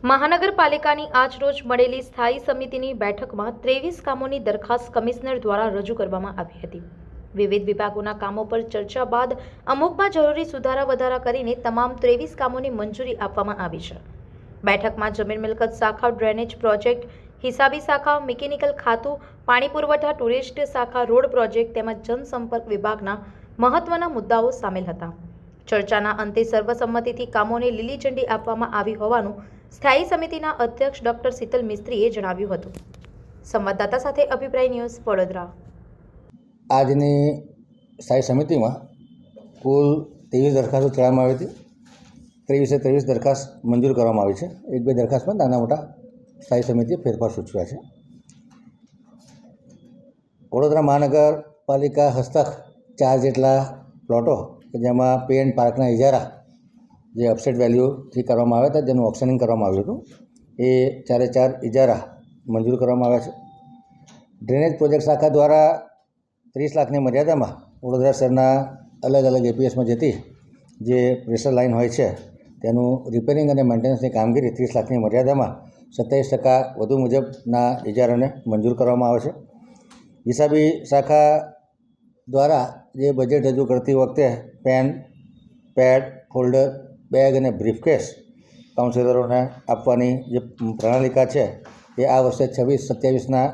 મહાનગરપાલિકાની આજ રોજ મળેલી સ્થાયી સમિતિની બેઠકમાં 23 કામોની દરખાસ્ત કમિશનર દ્વારા રજૂ કરવામાં આવી હતી। વિવિધ વિભાગોના કામો પર ચર્ચા બાદ અમુકમાં જરૂરી સુધારા વધારા કરીને તમામ 23 કામોની મંજૂરી આપવામાં આવી છે। બેઠકમાં જમીન મિલકત શાખા, ડ્રેનેજ પ્રોજેક્ટ, હિસાબી શાખા, મિકેનિકલ ખાતું, પાણી પુરવઠા, ટુરિસ્ટ શાખા, રોડ પ્રોજેક્ટ તેમજ જનસંપર્ક વિભાગના મહત્વના મુદ્દાઓ સામેલ હતા। ચર્ચાના અંતે સર્વસંમતિથી કામોને લીલી ઝંડી આપવામાં આવી હોવાનું સ્થાયી સમિતિના અધ્યક્ષ ડોક્ટર શીતલ મિસ્ત્રીએ જણાવ્યું હતું। સંવાદદાતા સાથે અભિપ્રાય ન્યૂઝ, વડોદરા। આજની સ્થાયી સમિતિમાં કુલ 23 દરખાસ્તો ચડાવવામાં આવી હતી। 23 દરખાસ્ત મંજૂર કરવામાં આવી છે। એક બે દરખાસ્તમાં નાના મોટા સ્થાયી સમિતિએ ફેરફાર સૂચવ્યા છે। વડોદરા મહાનગરપાલિકા હસ્તક 4 જેટલા પ્લોટો કે જેમાં પે એન્ડ પાર્કના ઇજારા જે અપસેટ વેલ્યુથી કરવામાં આવ્યા હતા, જેનું ઓક્શનિંગ કરવામાં આવ્યું હતું, એ 4 ઇજારા મંજૂર કરવામાં આવ્યા છે। ડ્રેનેજ પ્રોજેક્ટ શાખા દ્વારા 30 લાખની મર્યાદામાં વડોદરા શહેરના અલગ અલગ એપીએસમાં જતી જે પ્રેશર લાઇન હોય છે તેનું રિપેરિંગ અને મેન્ટેનન્સની કામગીરી 30 લાખની મર્યાદામાં 27% વધુ મુજબના ઇજારાને મંજૂર કરવામાં આવે છે। હિસાબી શાખા દ્વારા જે બજેટ રજૂ કરતી વખતે પેન, પેડ, ફોલ્ડર, બેગ અને બ્રીફકેસ કાઉન્સિલરોને આપવાની જે પ્રણાલિકા છે એ આ વર્ષે 26-27ના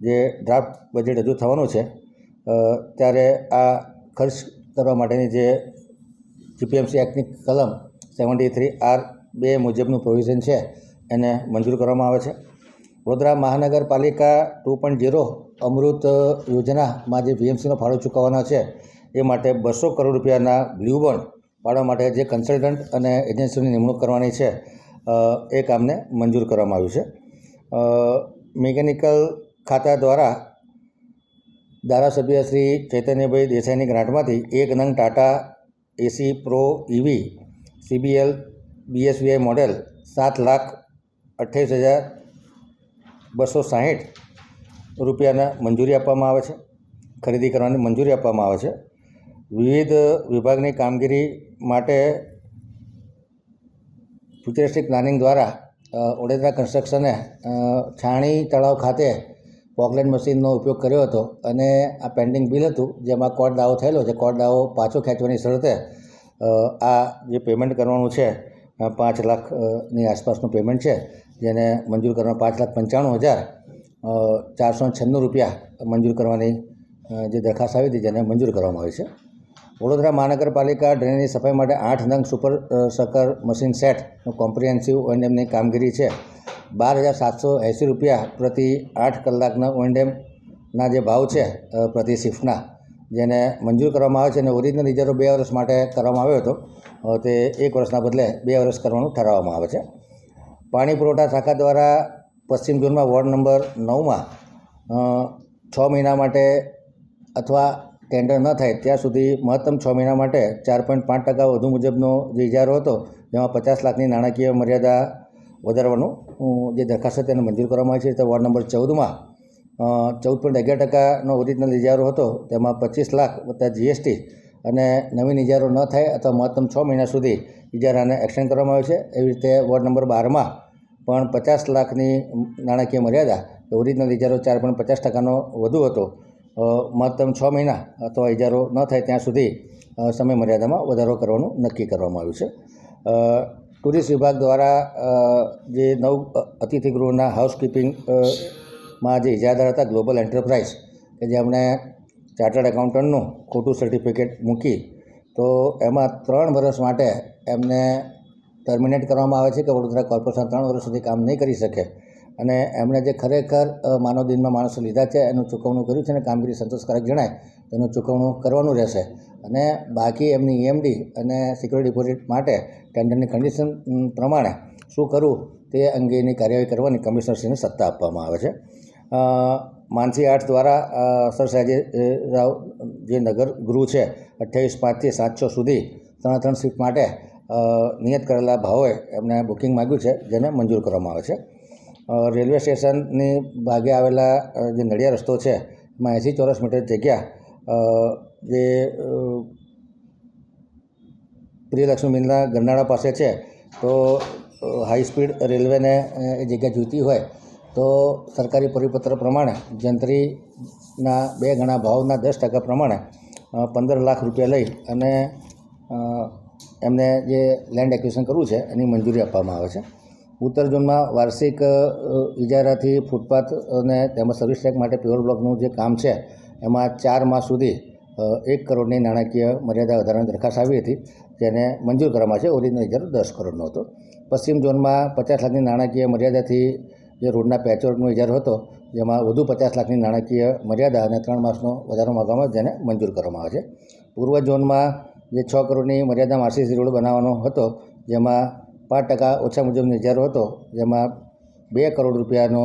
જે ડ્રાફ્ટ બજેટ રજૂ થવાનું છે ત્યારે આ ખર્ચ કરવા માટેની જે જીપીએમસી એક્ટની કલમ 73(R)(2) મુજબનું પ્રોવિઝન છે એને મંજૂર કરવામાં આવે છે। વડોદરા મહાનગરપાલિકા 2.0 અમૃત યોજનામાં જે વીએમસીનો ફાળો ચૂકવવાનો છે એ માટે 200 કરોડ રૂપિયાના બ્લુ બોન્ડ પાડવા માટે જે કન્સલ્ટન્ટ અને એજન્સીઓની નિમણૂક કરવાની છે એ કામને મંજૂર કરવામાં આવ્યું છે। મિકેનિકલ ખાતા દ્વારા ધારાસભ્ય શ્રી ચૈતન્યભાઈ દેસાઈની ગ્રાન્ટમાંથી 1 નંગ Tata AC pro EV CBL BSVI model 7,28,260 રૂપિયાના મંજૂરી આપવામાં આવે છે, ખરીદી કરવાની મંજૂરી આપવામાં આવે છે। વિવિધ વિભાગની કામગીરી માટે ફ્યુચરિસ્ટિક પ્લાનિંગ દ્વારા ઓડેદરા કન્સ્ટ્રક્શને છાણી તળાવ ખાતે પોકલેન મશીનનો ઉપયોગ કર્યો હતો અને આ પેન્ડિંગ બિલ હતું જેમાં કોર્ટ દાવો થયેલો છે। કોર્ટ દાવો પાછો ખેંચવાની શરતે આ જે પેમેન્ટ કરવાનું છે 5 લાખની આસપાસનું પેમેન્ટ છે જેને મંજૂર કરવાનું 5,95,496 રૂપિયા મંજૂર કરવાની જે દરખાસ્ત આવી હતી જેને મંજૂર કરવામાં આવી છે। વડોદરા મહાનગરપાલિકા ડ્રેનેજની સફાઈ માટે 8 નંગ સુપર સકર મશીન સેટનું કોમ્પ્રિહેન્સિવ ઓએનએમની કામગીરી છે 12,780 રૂપિયા પ્રતિ 8 કલાકના ઓએનએમના જે ભાવ છે પ્રતિ શિફ્ટના જેને મંજૂર કરવામાં આવે છે અને ઓરિજિનલ ઇજારો 2 વર્ષ માટે કરવામાં આવ્યો હતો તે 1 વર્ષના બદલે 2 વર્ષ કરવાનું ઠરાવવામાં આવે છે। પાણી પુરવઠા શાખા દ્વારા પશ્ચિમ ઝોનમાં વોર્ડ નંબર 9માં 6 મહિના માટે અથવા ટેન્ડર ન થાય ત્યાં સુધી મહત્તમ 6 મહિના માટે 4.5% વધુ મુજબનો જે ઇજારો હતો જેમાં 50 લાખની નાણાકીય મર્યાદા વધારવાનું જે દરખાસ્ત તેને મંજૂર કરવામાં આવી છે। તો વોર્ડ નંબર 14માં 14.11%નો ઓરિજિનલ ઇજારો હતો તેમાં 25 લાખ વત્તા GST અને નવીન ઇજારો ન થાય અથવા મહત્તમ 6 મહિના સુધી ઇજારાને એક્સટેન્ડ કરવામાં આવે છે। એવી રીતે વોર્ડ નંબર 12માં પણ 50 લાખની નાણાકીય મર્યાદા ઓરિજિનલ ઇજારો 4.50%નો વધુ હતો, મહત્તમ 6 મહિના અથવા ઇજારો ન થાય ત્યાં સુધી સમય મર્યાદામાં વધારો કરવાનું નક્કી કરવામાં આવ્યું છે। ટુરિસ્ટ વિભાગ દ્વારા જે 9 અતિથિગૃહના હાઉસકીપિંગમાં જે ઇજારાદાર હતા ગ્લોબલ એન્ટરપ્રાઇઝ કે જેમણે ચાર્ટર્ડ એકાઉન્ટન્ટનું ખોટું સર્ટિફિકેટ મૂકી તો એમાં 3 વર્ષ માટે એમને ટર્મિનેટ કરવામાં આવે છે કે વડોદરા કોર્પોરેશન 3 વર્ષ સુધી કામ નહીં કરી શકે અને એમણે જે ખરેખર માનવ દિનમાં માણસો લીધા છે એનું ચૂકવણું કર્યું છે અને કામગીરી સંતોષકારક જણાય તેનું ચૂકવણું કરવાનું રહેશે અને બાકી એમની EMD અને સિક્યોરિટી ડિપોઝિટ માટે ટેન્ડરની કન્ડિશન પ્રમાણે શું કરવું તે અંગેની કાર્યવાહી કરવાની કમિશનરશ્રીને સત્તા આપવામાં આવે છે। માનસી આર્ટ્સ દ્વારા સર સયાજી રાવ જે નગર ગૃહ છે 28/5થી 7/6 સુધી 3 શિફ્ટ માટે નિયત કરેલા ભાવે એમને બુકિંગ માગ્યું છે જેને મંજૂર કરવામાં આવે છે। રેલવે સ્ટેશનની ભાગે આવેલા જે નડિયા રસ્તો છે એમાં 80 ચોરસ મીટર જગ્યા જે પ્રિયલક્ષ્મી મિલના ગરનાળા પાસે છે તો હાઈ સ્પીડ રેલવેને એ જગ્યા જોઈતી હોય તો સરકારી પરિપત્ર પ્રમાણે જંત્રીના 2 ગણા ભાવના 10% પ્રમાણે 15 લાખ રૂપિયા લઈ અને એમને જે લેન્ડ એક્વિઝિશન કરવું છે એની મંજૂરી આપવામાં આવે છે. ઉત્તર ઝોનમાં વાર્ષિક ઇજારાથી ફૂટપાથ અને તેમજ સર્વિસ ટ્રેક માટે પ્યોર બ્લોકનું જે કામ છે એમાં 4 માસ સુધી 1 કરોડની નાણાકીય મર્યાદા વધારવાની દરખાસ્ત આવી હતી, જેને મંજૂર કરવામાં છે. ઓરિજિનલ ઇજારો 10 કરોડનો હતો. પશ્ચિમ ઝોનમાં 50 લાખની નાણાકીય મર્યાદાથી જે રોડના પેચવર્કનો ઇજારો હતો, જેમાં વધુ 50 લાખની નાણાકીય મર્યાદા અને 3 માસનો વધારો માગવામાં જેને મંજૂર કરવામાં આવે છે. પૂર્વ ઝોનમાં જે 6 કરોડની મર્યાદામાં આરસીસી રોડ બનાવવાનો હતો, જેમાં 5% ઓછા મુજબનો ઇજારો હતો, જેમાં 2 કરોડ રૂપિયાનો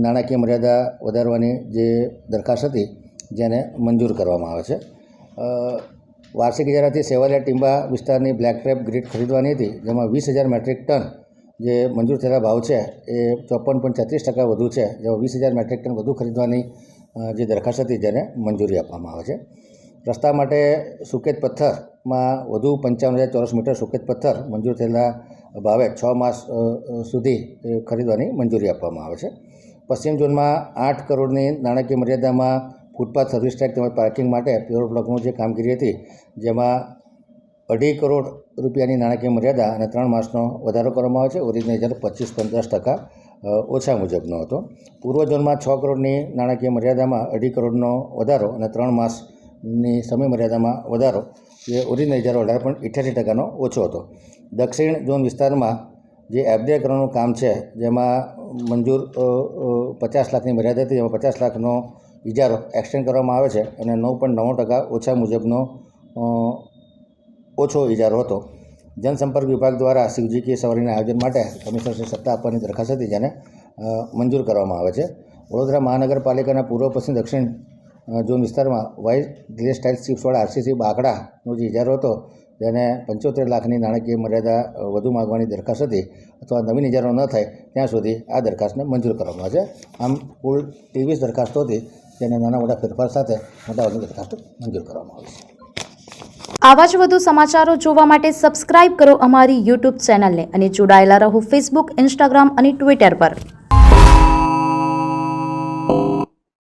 નાણાકીય મર્યાદા વધારવાની જે દરખાસ્ત હતી જેને મંજૂર કરવામાં આવે છે. વાર્ષિક ઇજારાથી સેવાલિયા ટીંબા વિસ્તારની બ્લેક ટ્રેપ ગ્રીડ ખરીદવાની હતી, જેમાં 20,000 મેટ્રિક ટન જે મંજૂર થયેલા ભાવ છે એ 54.36% વધુ છે, જેમાં 20,000 મેટ્રિક ટન વધુ ખરીદવાની જે દરખાસ્ત હતી જેને મંજૂરી આપવામાં આવે છે. રસ્તા માટે સુકેત પથ્થરમાં વધુ 55,000 ચોરસ મીટર સુકેત પથ્થર મંજૂર થયેલા ભાવે 6 માસ સુધી ખરીદવાની મંજૂરી આપવામાં આવે છે. પશ્ચિમ ઝોનમાં 8 કરોડની નાણાકીય મર્યાદામાં ફૂટપાથ સર્વિસ ટ્રેક તેમજ પાર્કિંગ માટે પ્યોર બ્લોકનું જે કામગીરી હતી, જેમાં 2.5 કરોડ રૂપિયાની નાણાકીય મર્યાદા અને 3 માસનો વધારો કરવામાં આવે છે. ઓરિજિનલ ઇજારો 25.10% ઓછા મુજબનો હતો. પૂર્વ ઝોનમાં 6 કરોડની નાણાકીય મર્યાદામાં 2.5 કરોડનો વધારો અને 3 માસની સમય મર્યાદામાં વધારો, જે ઓરિજિનલ ઇજારો 18.88%નો ઓછો હતો. દક્ષિણ ઝોન વિસ્તારમાં જે એફડીઆઈ કરવાનું કામ છે, જેમાં મંજૂર 50 લાખની મર્યાદા હતી, જેમાં 50 લાખનો ઇજારો એક્સટેન્ડ કરવામાં આવે છે અને 9.99% ઓછા મુજબનો ઓછો ઇજારો હતો. જનસંપર્ક વિભાગ દ્વારા શિવજી કી સવારીના આયોજન માટે કમિશનરશ્રી સત્તા આપવાની દરખાસ્ત હતી, જેને મંજૂર કરવામાં આવે છે. વડોદરા મહાનગરપાલિકાના પૂર્વ પશ્ચિમ દક્ષિણ ઝોન વિસ્તારમાં વાઇટ ગ્લેસ ટાઇલ્સ ચિપ્સવાળા આરસીસી બાકડાનો જે ઇજારો હતો, જેને 75 લાખની નાણાકીય મર્યાદા વધુ માગવાની દરખાસ્ત હતી, અથવા નવીન ઇજારો ન થાય ત્યાં સુધી આ દરખાસ્તને મંજૂર કરવામાં આવે છે. આમ કુલ 23 દરખાસ્તો હતી, જેને નાના મોટા ફેરફાર સાથે મોટાભાગની દરખાસ્તો મંજૂર કરવામાં આવી છે. આવા જ વધુ સમાચારો જોવા માટે સબસ્ક્રાઇબ કરો અમારી YouTube ચેનલને અને જોડાયેલા રહો Facebook, Instagram અને Twitter પર.